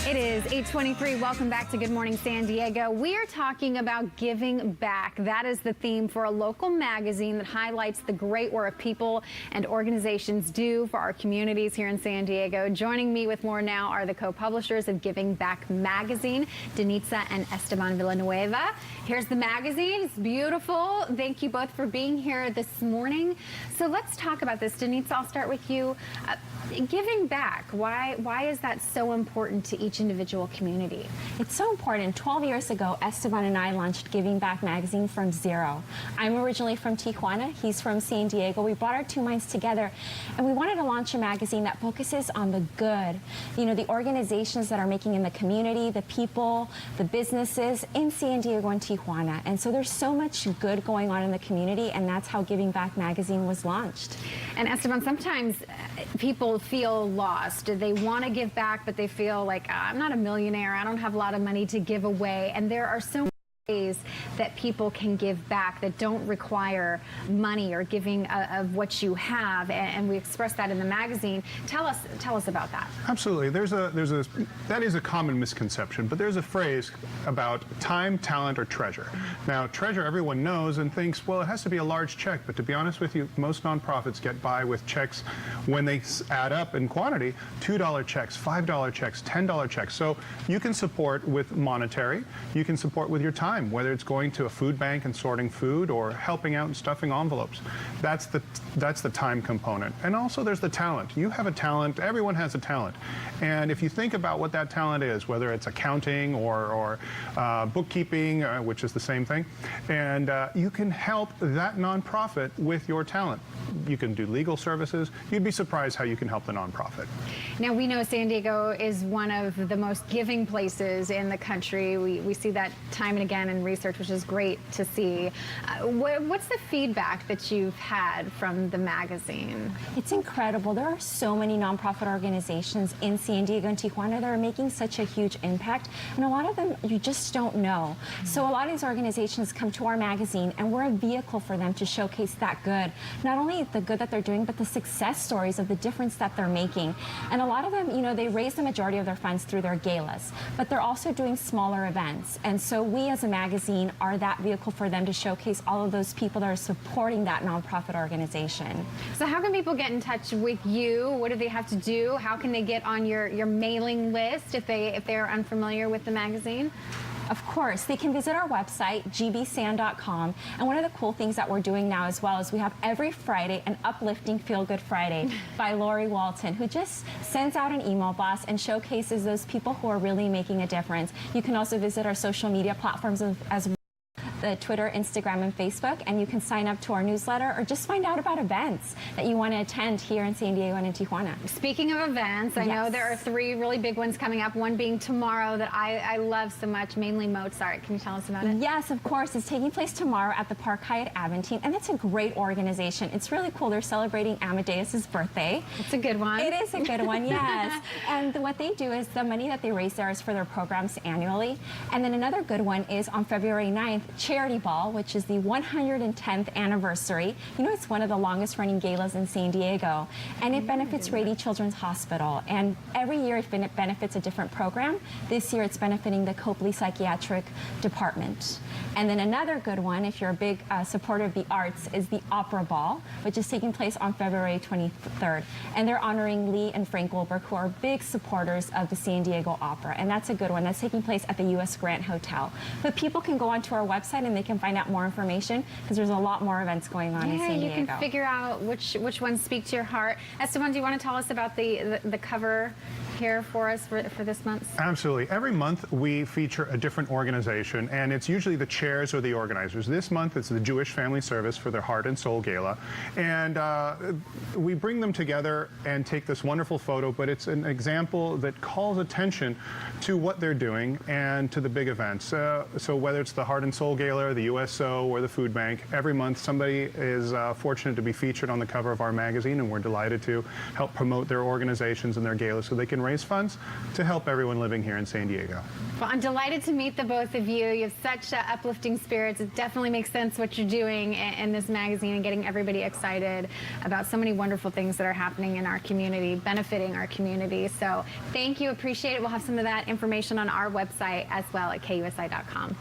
It is 8:23. Welcome back to Good Morning San Diego. We are talking about giving back. That is the theme for a local magazine that highlights the great work people and organizations do for our communities here in San Diego. Joining me with more now are the co-publishers of Giving Back magazine, Danitza and Esteban Villanueva. Here's the magazine. It's beautiful. Thank you both for being here this morning. So let's talk about this. Danitza, I'll start with you. Giving back, why is that so important to each individual community? It's so important. 12 years ago, Esteban and I launched Giving Back magazine from zero. I'm originally from Tijuana. He's from San Diego. We brought our two minds together, and we wanted to launch a magazine that focuses on the good. You know, the organizations that are making in the community, the people, the businesses in San Diego and Tijuana. And so there's so much good going on in the community, and that's how Giving Back magazine was launched. And Esteban, sometimes people feel lost. They want to give back, but they feel like, I'm not a millionaire. I don't have a lot of money to give away. And there are so many ways that people can give back that don't require money or giving of what you have, and we express that in the magazine. Tell us about that. Absolutely. That is a common misconception, but there's a phrase about time, talent, or treasure. Now, treasure everyone knows and thinks, well, it has to be a large check, but to be honest with you, most nonprofits get by with checks when they add up in quantity, $2 checks, $5 checks, $10 checks. So you can support with monetary, you can support with your time, whether it's going to a food bank and sorting food or helping out and stuffing envelopes. That's the time component. And also there's the talent. You have a talent, everyone has a talent. And if you think about what that talent is, whether it's accounting or bookkeeping, which is the same thing, and you can help that nonprofit with your talent. You can do legal services. You'd be surprised how you can help the nonprofit. Now, we know San Diego is one of the most giving places in the country. We see that time and again in research, which is great to see. What's the feedback that you've had from the magazine? It's incredible. There are so many nonprofit organizations in San Diego and Tijuana that are making such a huge impact, and a lot of them you just don't know. So a lot of these organizations come to our magazine, and we're a vehicle for them to showcase that good. Not only the good that they're doing, but the success stories of the difference that they're making. And a lot of them, you know, they raise the majority of their funds through their galas, but they're also doing smaller events. And so we as a magazine are that vehicle for them to showcase all of those people that are supporting that nonprofit organization. So how can people get in touch with you? What do they have to do? How can they get on your mailing list if they are unfamiliar with the magazine? Of course, they can visit our website, gbsan.com. And one of the cool things that we're doing now as well is we have every Friday an uplifting Feel Good Friday by Lori Walton, who just sends out an email blast and showcases those people who are really making a difference. You can also visit our social media platforms as well. The Twitter, Instagram, and Facebook, and you can sign up to our newsletter or just find out about events that you want to attend here in San Diego and in Tijuana. Speaking of events, I know there are 3 really big ones coming up, one being tomorrow that I love so much, mainly Mozart. Can you tell us about it? Yes, of course. It's taking place tomorrow at the Park Hyatt Aventine, and that's a great organization. It's really cool. They're celebrating Amadeus's birthday. It's a good one. It is a good one, yes. And what they do is the money that they raise there is for their programs annually. And then another good one is on February 9th, Charity Ball, which is the 110th anniversary. You know, it's one of the longest running galas in San Diego, and it benefits Rady Children's Hospital. And every year it benefits a different program. This year it's benefiting the Copley Psychiatric Department. And then another good one, if you're a big supporter of the arts, is the Opera Ball, which is taking place on February 23rd. And they're honoring Lee and Frank Goldberg, who are big supporters of the San Diego Opera. And that's a good one. That's taking place at the U.S. Grant Hotel. But people can go onto our website and they can find out more information because there's a lot more events going on in San Diego. You can figure out which ones speak to your heart. Esteban, do you want to tell us about the cover here for us for this month? Absolutely. Every month we feature a different organization, and it's usually the chairs or the organizers. This month it's the Jewish Family Service for their Heart and Soul Gala, and we bring them together and take this wonderful photo, but it's an example that calls attention to what they're doing and to the big events. So whether it's the Heart and Soul Gala, the USO, or the food bank, every month somebody is fortunate to be featured on the cover of our magazine, and we're delighted to help promote their organizations and their galas so they can raise funds to help everyone living here in San Diego. Well, I'm delighted to meet the both of you. You have such uplifting spirits. It definitely makes sense what you're doing in this magazine and getting everybody excited about so many wonderful things that are happening in our community, benefiting our community. So thank you, appreciate it. We'll have some of that information on our website as well at KUSI.com.